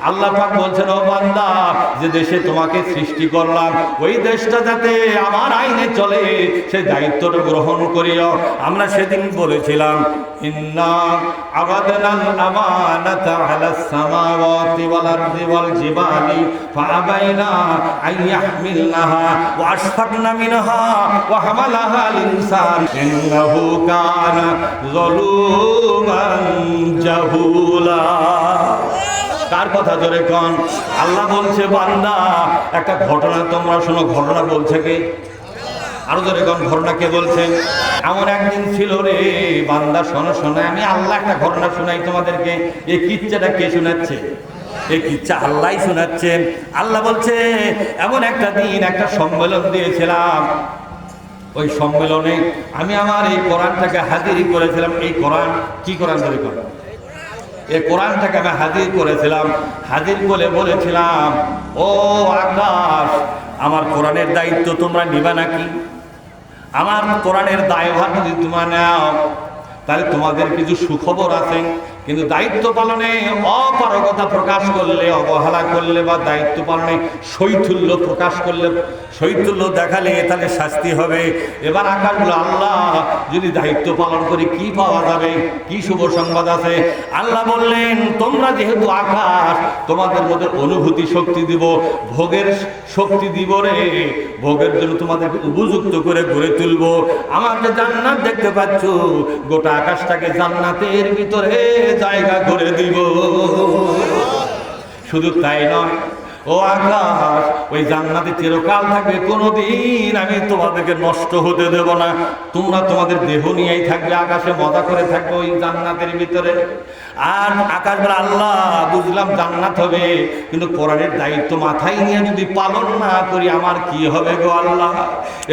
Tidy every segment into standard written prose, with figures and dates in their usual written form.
আল্লাহ পাক বলছেন, ও বান্দা, যে দেশে তোমাকে সৃষ্টি করলাম ওই দেশটা যাতে আমার আইনে চলে সেই দায়িত্বটা গ্রহণ করিও। আমরা সেদিন বলেছিলাম, ইন্না আরাদনাল আমানাতা আলাস সামাওয়াতি ওয়াল আরদি ওয়াল জিবালি ফাআবাইনা আন ইয়াহমিলনাহা ওয়া আশফাকনা মিনহা ওয়া হামালাহাল ইনসান ইন্নাহু কানা যালুমান জাহুলা। কার কথা জোরে কোন? আল্লাহ বলছে, বান্দা একটা ঘটনা তোমরা শোনো। ঘটনা বলছে কে? আরো জোরে কোন, ঘটনা কে বলছে? এমন একদিন ছিল রে বান্দা, শোনো শোনো, আমি আল্লাহ একটা ঘটনা শোনাই তোমাদেরকে। এই কিচ্ছাটা কে শোনাচ্ছে? এই কিচ্ছা আল্লাহ শোনাচ্ছেন। আল্লাহ বলছে, এমন একটা দিন একটা সম্মেলন দিয়েছিলাম, ওই সম্মেলনে আমি আমার এই কোরআনটাকে হাজিরি করেছিলাম। এই কোরআন কি কোরআন ধরে কোরআন, এই কোরআনটাকে আমি হাজির করেছিলাম। হাজির করে বলেছিলাম, ও আকাশ, আমার কোরআনের দায়িত্ব তোমরা নিবা নাকি? আমার কোরআনের দায়ভার যদি তোমরা নাও তাহলে তোমাদের কিছু সুখবর আছে, কিন্তু দায়িত্ব পালনে অপারগতা প্রকাশ করলে, অবহেলা করলে বা দায়িত্ব পালনে শৈথুল্য প্রকাশ করলে, শৈথুল্য দেখালে তাহলে শাস্তি হবে। এবার আকাশ বলে, আল্লাহ যদি দায়িত্ব পালন করি কি পাওয়া যাবে, কি শুভ সংবাদ আছে? আল্লাহ বললেন, তোমরা যেহেতু আকাশ, তোমাদের মধ্যে অনুভূতি শক্তি দিব, ভোগের শক্তি দিব রে। ভোগের জন্য তোমাদেরকে উপযুক্ত করে গড়ে তুলবো। আমার যে জান্নাত দেখতে পাচ্ছ, গোটা আকাশটাকে জান্নাতের ভিতরে জায়গা করে দিব। শুধু তাই নয়, ও আকাশ, ওই জান্নাতে চিরকাল থাকবে, কোনোদিন আমি তোমাদেরকে নষ্ট হতে দেব না। তোমরা তোমাদের দেহ নিয়েই থাকবে, আকাশে মজা করে থাকবে ওই জান্নাতের ভিতরে। আর আকাশ বলে, আল্লাহ বুঝলাম জান্নাত হবে, কিন্তু কোরআনের দায়িত্ব মাথায় নিয়ে যদি পালন না করি আমার কি হবে গো আল্লাহ?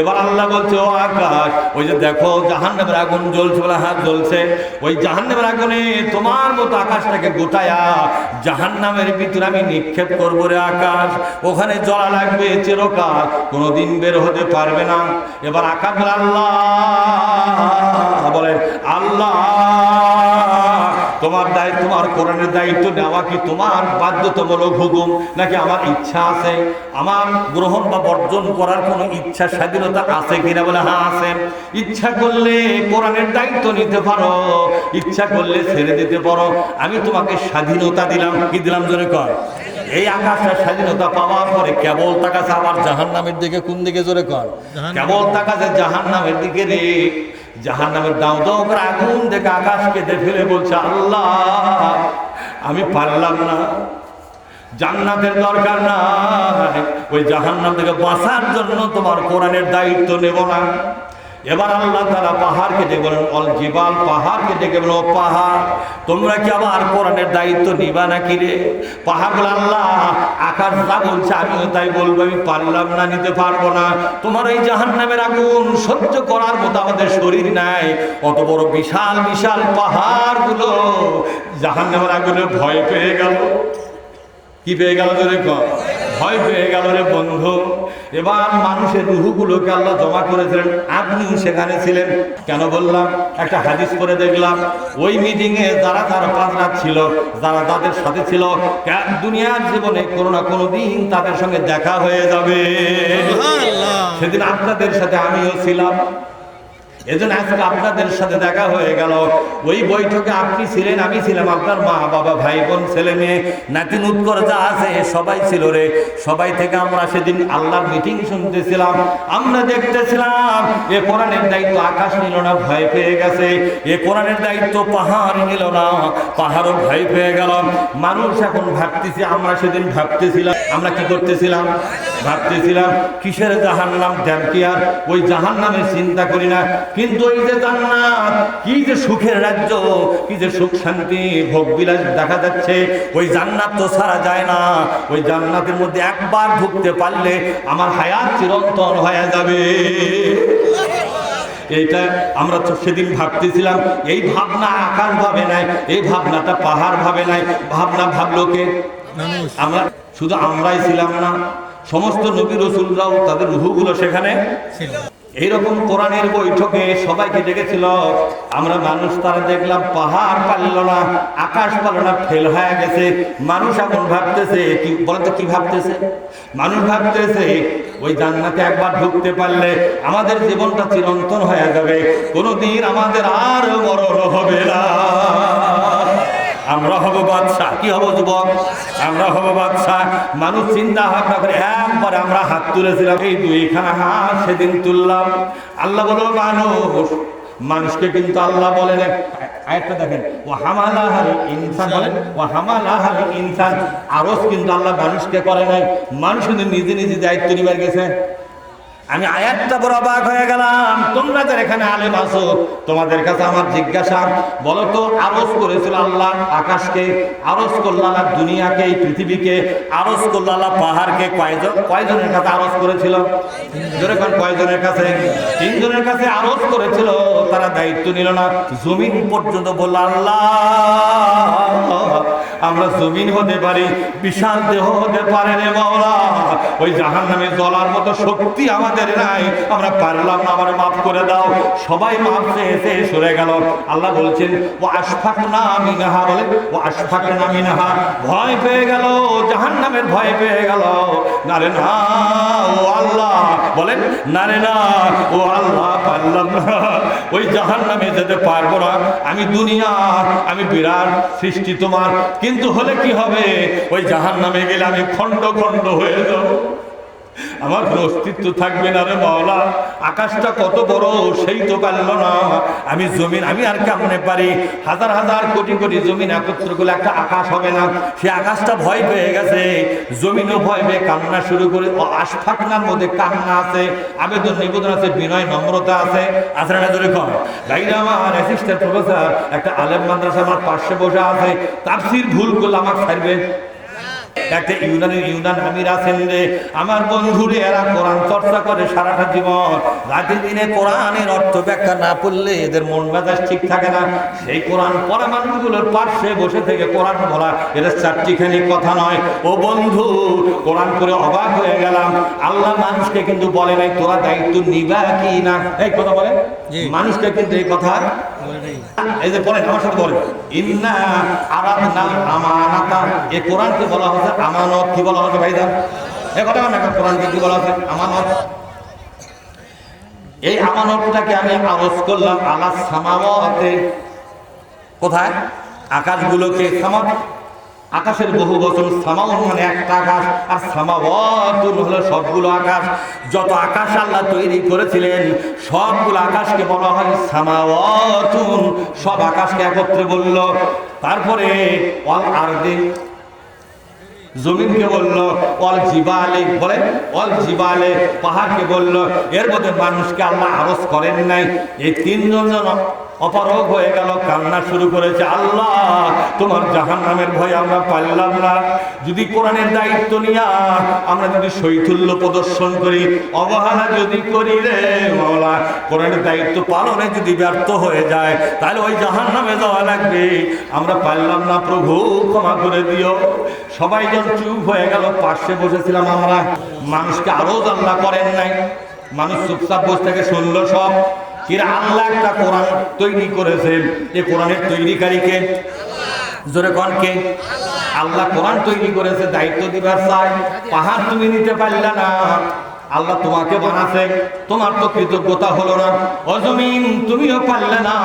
এবার আল্লাহ বলছে, ও আকাশ, ওই যে দেখো জাহান্নামের আগুন জ্বলছে, বলে হাত জ্বলছে, ওই জাহান্নামের আগুনে তোমার মতো আকাশটাকে গোটায়া জাহান্নামের ভিতরে আমি নিক্ষেপ করবো রে আকাশ। ওখানে জ্বলা লাগবে চিরকাল, কোনোদিন বের হতে পারবে না। এবার আকাশ বলে, আল্লাহ বলে, আল্লাহ তোমার দায়িত্ব, তোমার কোরআনের দায়িত্ব নেওয়া কি তোমার বাধ্যতামূলক হুকুম, নাকি আমার ইচ্ছা আছে? আমার গ্রহণ বা বর্জন করার কোনো ইচ্ছা স্বাধীনতা আছে কিনা? বলে হ্যাঁ আছে। ইচ্ছা করলে কোরআনের দায়িত্ব নিতে পারো, ইচ্ছা করলে ছেড়ে দিতে পারো। আমি তোমাকে স্বাধীনতা দিলাম। কি দিলাম জোরে কর? এই আকাশের স্বাধীনতা পাওয়ার পরে কেবল তাকাছে আবার জাহান্নামের দিকে। কোন দিকে জোরে কর? কেবল তাকাছে জাহান্নামের দিকে রে। জাহান্নামের দাও দাও করে আগুন দেখে আকাশ কেঁদে ফেলে বলছে, আল্লাহ আমি পারলাম না, জান্নাতের দরকার নাই, ওই জাহান্নাম থেকে বাঁচার জন্য তোমার কোরআনের দায়িত্ব নেব না। এবার আল্লাহ তাআলা পাহাড়কে ডেকে বলেন, অল জিবাল, পাহাড়কে ডেকে বলেন, ও পাহাড়, তোমরা কি আবার কোরআনের দায়িত্ব নিবা নাকি রে? পাহাড় বলে, আল্লাহ আকাশ যা বলছে আমিও তাই বলবো, আমি পারলাম না, নিতে পারবো না। তোমার এই জাহান্নামের আগুন সহ্য করার মতো আমাদের শরীর নাই। অত বড় বিশাল বিশাল পাহাড়গুলো জাহান্নামের আগুনে ভয় পেয়ে গেল। কি পেয়ে গেল জোরে কর? ভয় পেয়ে গেল রে বন্ধু। এবার মানুষের রুহগুলোকে আল্লাহ জমা করেছিলেন, আপনিও সেখানে ছিলেন। কেন বললাম? একটা হাদিস করে দেখলাম, ওই মিটিংয়ে যারা তার পাঁচরা ছিল, যারা তাদের সাথে ছিল, দুনিয়ার জীবনে কোনো না কোনো দিন তাদের সঙ্গে দেখা হয়ে যাবে। সেদিন আপনাদের সাথে আমিও ছিলাম, এজন্য আজকে আপনাদের সাথে দেখা হয়ে গেল। ওই বৈঠকে আপনি ছিলেন, আমি ছিলাম, আপনার মা বাবা ভাই বোন ছেলে মেয়ে নাতি নুৎকর যা আছে সবাই ছিল রে। সবাই থেকে আমরা সেদিন আল্লাহর মিটিং শুনতেছিলাম, আমরা দেখতেছিলাম এ কোরআনের দায়িত্ব আকাশ নিল না, ভয় পেয়ে গেছে। এ কোরআনের দায়িত্ব পাহাড় নিল না, পাহাড়ও ভয় পেয়ে গেল। মানুষ এখন ভাবতেছি, আমরা সেদিন ভাবতেছিলাম, আমরা কি করতেছিলাম? ভাবতেছিলাম কিসের জাহান্নাম, ড্যাম্পিয়ার, ওই জাহান্নামের চিন্তা করি না। কিন্তু এই যে জান্নাত, কি যে সুখের রাজ্য, কি যে সুখ শান্তি ভোগ বিলাস দেখা যাচ্ছে, ওই জান্নাত তো ছাড়া যায় না। ওই জান্নাতের মধ্যে একবার ঢুকতে পারলে আমার হায়াত চিরন্তন হয়ে যাবে। এইটা আমরা তো সেদিন ভাবতেছিলাম। এই ভাবনা আকাশ ভাবে নাই, এই ভাবনাটা পাহাড় ভাবে নাই। ভাবনা ভাবলো কে? আমরা। শুধু আমরাই ছিলাম না, সমস্ত নবী রাসূলরাও তাদের রূহগুলো সেখানে ছিল। এইরকম কোরআনের বৈঠকে সবাইকে ডেকেছিল। আমরা মানুষ তারা দেখলাম পাহাড় পারল না, আকাশ পারল না, ফেল হয়ে গেছে। মানুষ এখন ভাবতেছে কি বলেন তো, কি ভাবতেছে? মানুষ ভাবতেছে ওই জান্নাতে একবার ঢুকতে পারলে আমাদের জীবনটা চিরন্তন হয়ে যাবে, কোনোদিন আমাদের আর মরণ হবে না, আমরা হব বাদশা। কি হব যুবক? আমরা হব বাদশা। মানুষ চিন্তা ভাবনা করে একবারে আমরা হাত তুলেছিলাম, এই দুইখানা হাত সেদিন তুললাম। আল্লাহ বলো মানুষকে কিন্তু আল্লাহ বলেন, আয়াতটা দেখেন, ও হামালাহাল ইনসান, বলেন ও হামালাহাল ইনসান। আরজ কিন্তু আল্লাহ মানুষকে করে নাই, মানুষ কিন্তু নিজে নিজে দায়িত্ব নিবার গেছে। আমি আয়াতটা বড় অবাক হয়ে গেলাম। তোমরা যারা এখানে আলেম আছো, তোমাদের কাছে আমার জিজ্ঞাসা, বলো তো আরজ করেছিল আল্লাহ আকাশকে, আরজ করল আল্লাহ দুনিয়াকে, এই পৃথিবীকে, আরজ করল আল্লাহ পাহাড়কে, কয়জনের কাছে আরজ করেছিল? যেরকম কয়জনের কাছে? 3 জনের কাছে আরজ করেছিল, তারা দায়িত্ব নিল না। জমিন পর্যন্ত বলল আল্লাহ আমরা জমিন হতে পারি, বিশাল দেহ হতে পারে রে মাওলা, ওই জাহান্নামে জ্বলার মতো শক্তি আমাদের নাই, আমরা পারলাম না, আমার মাফ করে দাও। সবাই মাফ চেয়ে সরে গেল। আল্লাহ বলছেন ও আশফাকনা মিনহা, বলে ও আশফাকনা মিনহা, ভয় পেয়ে গেল, জাহান্নামের ভয় পেয়ে গেল। না রে না ও আল্লাহ, বলেন না রে না ও আল্লাহ, পারলাম না, ওই জাহান্নামে যেতে পারবো না। আমি দুনিয়া, আমি বিরাট সৃষ্টি তোমার, কিন্তু হলে কি হবে, ওই জাহান্নামে গেলে আমি খণ্ড খণ্ড হয়ে যাব, আমার কোনো অস্তিত্ব থাকবে না রে মাওলা। আকাশটা কত বড় সেই তো পারল না, আমি জমিন, আমি আর কেমনে পারি? হাজার হাজার কোটি কোটি জমিন একত্র করলে একটা আকাশ হবে না। সে আকাশটা ভয় পেয়ে গেছে, জমিনও ভয় পেয়ে কান্না শুরু করে। আশফাকনার মধ্যে কান্না আছে, আবেদন নিবেদন আছে, বিনয় নম্রতা আছে, আছে না? ধরে কম গাইড আমার অ্যাসিস্ট্যান্ট প্রফেসর একটা আলেম মাদ্রাসা আমার পাশে বসে আছে, তাফসীর ভুল করলে আমাকে ছাড়বে। একটা ইউনান আমির আছেন রে, আমার বন্ধুরে, এরা কোরআন চর্চা করে সারাটা জীবন, রাতে দিনে কোরআনের অর্থ ব্যাখ্যা না পড়লে এদের মন মেজাজ ঠিক থাকে না। সেই কোরআন পড়া মানুষগুলোর পাশে বসে থেকে কোরআন বলা, এটা চারটিখানি কথা নয়। ও বন্ধু, কোরআন করে অবাক হয়ে গেলাম। আল্লাহ মানুষকে কিন্তু বলে নাই তোরা দায়িত্ব নিবা কি না, এই কথা বলে মানুষকে কিন্তু এই কথা, এই যে বলেন আমার সাথে বলেন, ইন্না আরাদনা আমানাতা, এই কোরআনকে বলা হচ্ছে আমানত। কি বলা হচ্ছে ভাইজান? এই কথা না, কোরআনকে কি বলা হচ্ছে? আমানত। এই আমানতটাকে আমি আরজ করলাম আলা সামাওয়াতে, কোথায়? আকাশগুলোকে। সামাওয়াত আকাশের বহু বচন, সামাউন মানে একটা আকাশ, আর সামাওয়াতুন হলো সবগুলো আকাশ। যত আকাশ আল্লাহ তৈরি করেছিলেন সবগুলো আকাশকে বলা হয় সামাওয়াতুন, সব আকাশকে একত্রে বলল। তারপরে ওয়াল আরদি, জমিনকে বলল, অল জিবালে, বলে অল জিবালে, পাহাড়কে বলল। এর মধ্যে মানুষকে আল্লাহ আরজ করেন নাই। এই 3 জন অপারগ হয়ে গেল, কান্না শুরু করেছে, আল্লাহ তোমার জাহান্নামের ভয় আমরা পারলাম না। যদি কোরআনের দায়িত্ব নিয়া আমরা যদি শৈথুল্য প্রদর্শন করি, অবহেলা যদি করি রে মাওলা, কোরআনের দায়িত্ব পালনে যদি ব্যর্থ হয়ে যায়, তাহলে ওই জাহান্নামে যাওয়া লাগবে, আমরা পারলাম না, প্রভু ক্ষমা করে দিও। সবাই যখন চুপ হয়ে গেল, পাশে বসেছিলাম আমরা, মানুষকে আরো আল্লাহ করেন নাই। মানুষ চুপচাপ বসে থেকে শুনলো সব। কিরা আল্লাহ একটা কোরআন তৈরি করেছেন, এই কোরআনের তৈরিকারীকে জোরে কোন কে? আল্লাহ কোরআন তৈরি করেছে, দায়িত্ব দিবার চাই। পাহাড় তুমি নিতে পারলে না, আল্লাহ তোমাকে বানাছে, তোমার তো কৃতজ্ঞতা হলো না। ও জমিন তুমিও পারলে না,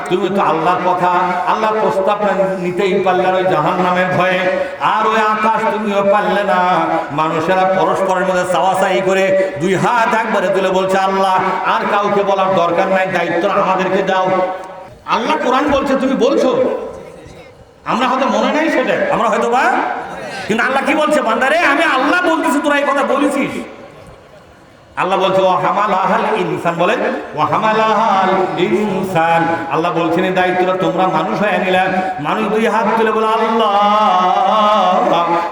তুমি তো আল্লাহর কথা, আল্লাহ প্রস্তাব নিতেই পারলে না ওই জাহান্নামের ভয়ে। আর ওই আকাশ তুমিও পারলে না। মানুষেরা পরস্পরের মধ্যে চাওয়াচাই করে 2 হাত একবারে তুলে বলছে, আল্লাহ আর কাউকে বলার দরকার নাই, দায়িত্ব আমাদেরকে দাও। আল্লাহ কোরআন বলছে, তুমি বলছো, আমরা হয়তো মনে নাই সেটা, আমরা হয়তো বা, কিন্তু আল্লাহ কি বলছে, বান্দারে আমি আল্লাহ বলতেছি, তোরা এই কথা বলেছিস। আল্লাহ বলছে ওয়া হামালাহাল ইনসান, বলেন ওয়া হামালাহাল ইনসান। আল্লাহ বলছেন এই দায়িত্বটা তোমরা মানুষ হয়ে নিলে। মানুষ 2 হাত তুলে বলে, আল্লাহ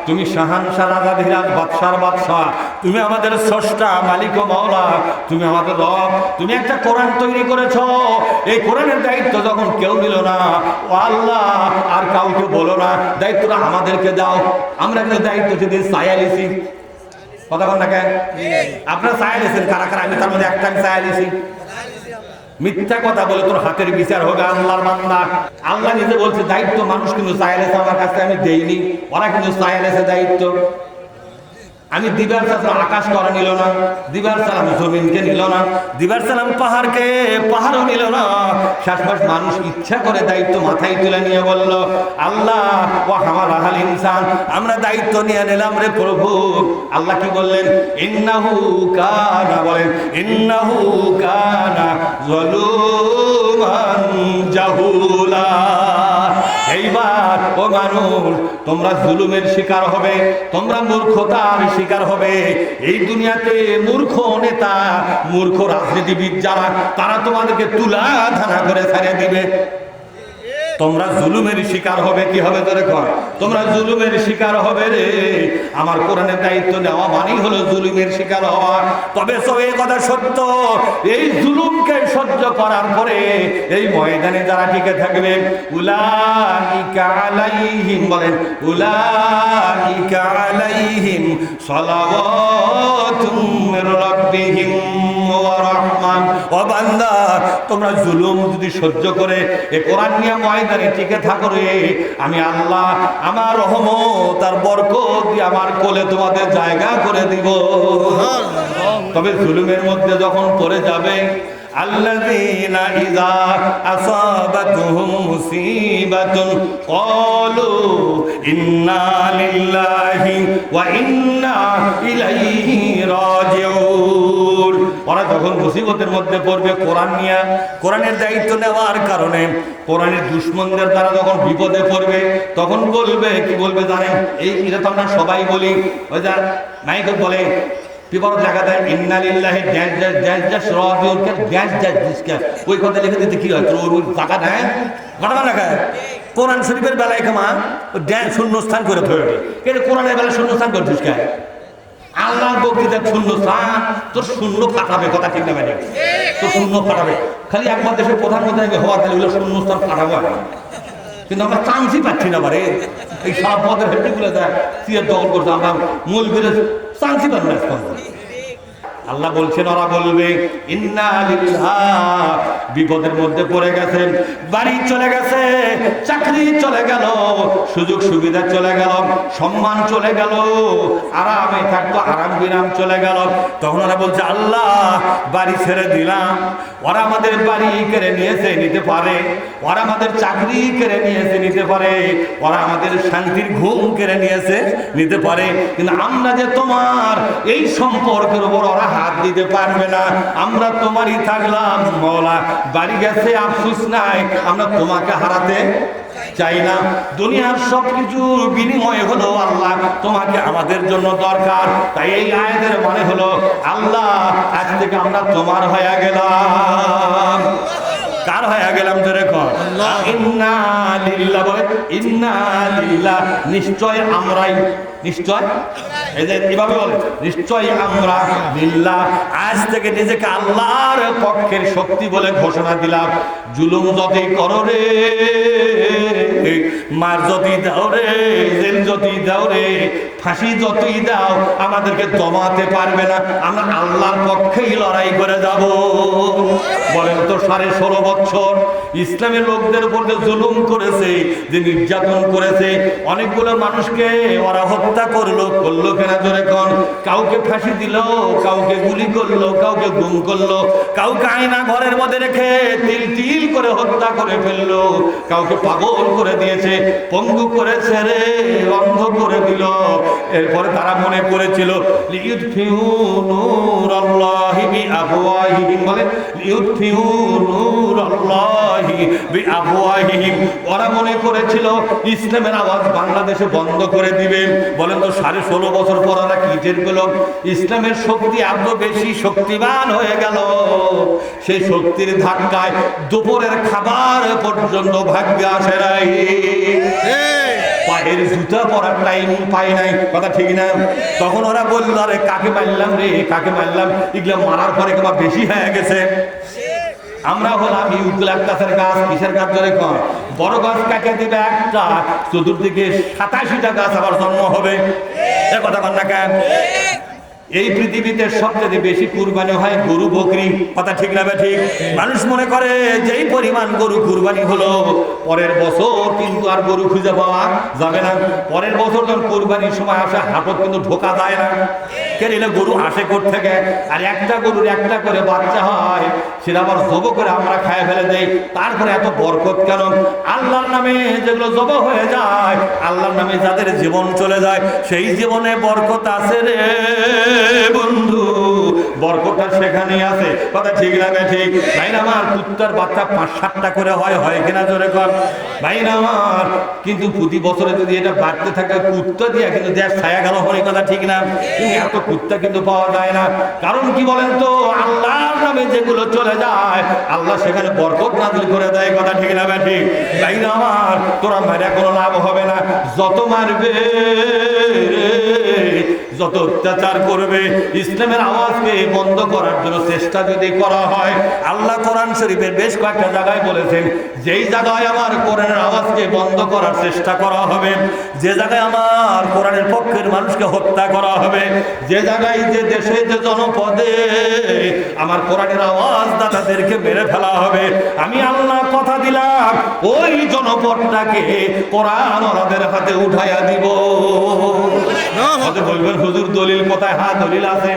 তুমি শাহানশাহ, রাজা ধীরাজ, বাদশার বাদশাহ, তুমি আমাদের স্রষ্টা, মালিক ও মাওলা, তুমি আমাদের রব। তুমি একটা কোরআন তৈরি করেছো, এই কোরআনের দায়িত্ব যখন কেউ নিল না, ও আল্লাহ আর কাউকে বলো না, দায়িত্বটা আমাদেরকে দাও। আমরা কিন্তু দায়িত্ব যদি চাইয়ালিছি, কথা বল না কেন? আপনারা চায় দিয়েছেন কারা কারা? আমি তার মধ্যে একটা আমি চায় দিয়েছি। মিথ্যা কথা বলে তোর হাতের বিচার হবে আল্লাহর বান্দা। আল্লাহ নিজে বলছে দায়িত্ব মানুষ কিন্তু চাইলেছে আমার কাছে আমি দেইনি, ওরা কিন্তু চাইলেছে দায়িত্ব। আমি দিবার সালাম আকাশকে ওরা নিল না, দিবার সালাম জমিনকে নিল না, দিবার সালাম পাহাড়কে পাহাড়ও নিল না। শেষমেশ মানুষ ইচ্ছা করে দায়িত্ব মাথায় তুলে নিয়ে বলল আল্লাহ ও হামাল আহাল ইনসান, আমরা দায়িত্ব নিয়ে নিলাম রে প্রভু। আল্লাহ কি বললেন? ইন্নাহু কানা, বলেন ইন্নাহু কানা যালুমান জাহুলা। এইবার ও মানুষ, তোমরা জুলুমের শিকার হবে, তোমরা মূর্খতার শিকার হবে। এই দুনিয়াতে মূর্খ নেতা, মূর্খ রাজনীতিবিদ যারা, তারা তোমাদেরকে তুলা ধানা করে ছেড়ে দিবে। তোমরা জুলুমের শিকার হবে। কি হবে তোরে কর? তোমরা জুলুমের শিকার হবে রে। আমার কোরআনের দায়িত্ব নেওয়া মানেই হলো জুলুমের শিকার হওয়া। তবে এই কথা সত্য, এই জুলুমকে সহ্য করার পরে এই ময়দানে যারা টিকে থাকবে, উলাইকা আলাইহিম, বলেন উলাইকা আলাইহিম সালাওয়াতুম মির রাব্বিহিম ওয়া রাহমান। ও বান্দা, তোমরা জুলুম যদি সহ্য করে এই কোরআন নিয়ে ময়দানে টিকে থাকো রে, আমি আল্লাহ আমার রহমত আর বরকত দিয়ে আমার কোলে তোমাদের জায়গা করে দিব। তবে জুলুমের মধ্যে যখন পড়ে যাবে, আল্লাযীনা ইযা আসাবাতুহুম মুসিবাতুন ক্বালু ইন্না লিল্লাহি ওয়া ইন্না ইলাইহি রাজিউন। ওরা যখন মুসিবতের মধ্যে পড়বে কোরআন নিয়ে, কোরআনের দায়িত্ব নেওয়ার কারণে কোরআনের দুশমনদের দ্বারা যখন বিপদে পড়বে, তখন বলবে, কি বলবে জানেন? এটা তো আমরা সবাই বলি, ওই যা মাইকে বলে বিপদ লেখা দেয় ইন্না লিল্লাহি ড্যাশ ড্যাশ ড্যাশ ড্যাশ রাজিউন, ড্যাশ ড্যাশ দিসকা, ওই কথা লিখে দিতে কি হয়? তোর ওই টাকা দেয় ঘটনা লেখায়। কোরআন শরীফের বেলায় কামা ড্যাশ শূন্যস্থান করে ধরে, কিন্তু কোরআনের বেলায় শূন্যস্থান করে দিসকা। আল্লাহ বক্তৃতার শূন্য স্থান, তোর শূন্য ফাটাবে, কথা ঠিক না মানে? তোর শূন্য ফাটাবে। খালি একবার দেশের প্রধানমন্ত্রী হওয়া, তাহলে ওগুলো শূন্য স্থান ফাটাবো। কিন্তু আমরা চান্সই পাচ্ছি না বারে। এই সব পদের হেঁটেগুলো দেয় সিয়ার দখল করছে, আমরা মূল বেড়ে চান্সই পাবো না। আল্লাহ বলছেন ওরা বলবে ইন্না লিল্লাহ, বিপদের মধ্যে পড়ে গেছে, বাড়ি চলে গেছে, চাকরি চলে গেল, সুযোগ সুবিধা চলে গেল, সম্মান চলে গেল, আরামে থাকতো আরাম বিরাম চলে গেল। তখন ওরা বলছে আল্লাহ বাড়ি ছেড়ে দিলাম, ওরা আমাদের বাড়ি কেড়ে নিয়েছে, নিতে পারে, ওরা আমাদের চাকরি কেড়ে নিয়েছে, নিতে পারে, ওরা আমাদের শান্তির ঘুম কেড়ে নিয়েছে, নিতে পারে, কিন্তু আমরা যে তোমার এই সম্পর্কের উপর ওরা হাত দিতে পারবে না। আমরা তোমারই থাকলাম মওলা, বাড়ি গেছে আফসোস নাই, আমরা তোমাকে হারাতে চাই না। দুনিয়ার সবকিছুর বিনিময় হলো আল্লাহ তোমাকে আমাদের জন্য দরকার। তাই এই আয়াতের মানে হলো আল্লাহ আজ থেকে আমরা তোমার হয়ে গেলাম। কার হয়ে গেলাম? ধরে কর ইন্না লিল্লাহ, বলে ইন্না লিল্লাহ, নিশ্চয় আমরাই, নিশ্চয় এই যে কিভাবে বলে নিশ্চয় আমরা লিল্লাহ, আজ থেকে নিজেকে আল্লাহর পক্ষের শক্তি বলে ঘোষণা দিলাম। জুলুম যতই করো রে, মার যতই দাও রে, জেল যতই দাও রে, ফাঁসি যতই দাও, আমাদেরকে দমাতে পারবে না। আমরা আল্লাহর পক্ষেই লড়াই করে যাব। বলেন তো 16.5 বছর ইসলামের লোকদের উপর যে জুলুম করেছে, যে নির্যাতন করেছে, অনেকগুলো মানুষকে ওরা হত্যা করলো কেনা জোরে কন, কাউকে ফাঁসি দিল, কাউকে গুলি করলো, কাউকে গুম করলো, কাউকে আয়না ঘরের মধ্যে রেখে তিল তিল করে হত্যা করে ফেললো, কাউকে পাগল করে দিয়েছে, পঙ্গু করেছে রে, অন্ধ করে দিল। এরপরে তারা মনে করেছিল লিইউতফিউ নূরাল্লাহি বিআফওয়াহিহিম, বলে লিইউতফিউ নূরাল্লাহি বিআফওয়াহিহিম। ওরা মনে করেছিল ইসলামের আওয়াজ বাংলাদেশে বন্ধ করে দিবে। বলেন তো 16.5 বছর পর ওরা কি টের পেল? ইসলামের শক্তি এত বেশি শক্তিবান হয়ে গেল, সেই শক্তির ধাক্কায় দুপুরের খাবার পর্যন্ত ভাগ্যে আসে নাই, পায়ের জুতা পরার টাইম পাই নাই, কথা ঠিক না? তখন ওরা বলল আরে কাকে মারলাম রে, কাকে মারলাম, এগুলো মারার পরে কেমন বেশি হয়ে গেছে। আমরা হলাম ইউক্যালিপটাসের গাছ, কিসের গাছ ধরে কম, বড় গাছ কাকে দিবে একটা, চতুর্দিকে 87টা গাছ আবার জন্ম হবে। এ কথা কন না কেন? এই পৃথিবীতে সবচেয়ে বেশি কুরবানি হয় গরু বকরি, কথা ঠিক না ঠিক? মানুষ মনে করে যেই পরিমাণ গরু কুরবানি হলো পরের বছর কিন্তু আর গরু খুঁজে পাওয়া যাবে না। পরের বছর যখন কুরবানির সময় আসে হাটত কিন্তু ঢোকা যায় না। কেন? গরু আসে কোথা থেকে? আর একটা গরুর একটা করে বাচ্চা হয়, সেটা আবার জব করে আমরা খায় ফেলে দেই। তারপরে এত বরকত কেন? আল্লাহর নামে যেগুলো জব হয়ে যায়, আল্লাহর নামে যাদের জীবন চলে যায়, সেই জীবনে বরকত আছে রে বন্ধু, বরকতটা সেখানে আছে, কথা ঠিক লাগে ঠিক? ভাই না আমার, কুত্তার বাচ্চা 5-7টা করে হয় কিনা জোরে কর ভাই না আমার। কিন্তু প্রতি বছরে যদি এটা বাড়তে থাকে, কুত্তা দিয়ে কিন্তু দেশ ছায়া গেল হয়, কথা ঠিক না? কিন্তু এত কুত্তা কিন্তু পাওয়া যায় না। কারণ কি বলেন তো? আল্লাহর নামে যেগুলো চলে যায় আল্লাহ সেখানে বরকত নাযিল করে দেয়, কথা ঠিক না ঠিক? ভাই না আমার, তোরা মারে কোনো লাভ হবে না। যত মারবে, যত অত্যাচার করবে, ইসলামের আওয়াজকে বন্ধ করার জন্য চেষ্টা যদি করা হয়, আল্লাহ কোরআন শরীফের বেশ কয়েকটা জায়গায় বলেছেন, যেই জায়গায় আমার কোরআনের আওয়াজকে বন্ধ করার চেষ্টা করা হবে, যে জায়গায় আমার কোরআনের পক্ষের মানুষকে হত্যা করা হবে, যে জায়গায়, যে দেশে, যে জনপদে আমার কোরআনের আওয়াজ দাতাদেরকে মেরে ফেলা হবে, আমি আল্লাহ কথা দিলাম ওই জনপদটাকে কোরআন ওনাদের হাতে উঠাইয়া দিব। বলবেন হুজুর দলিল কোথায়? হ্যাঁ দলিল আছে।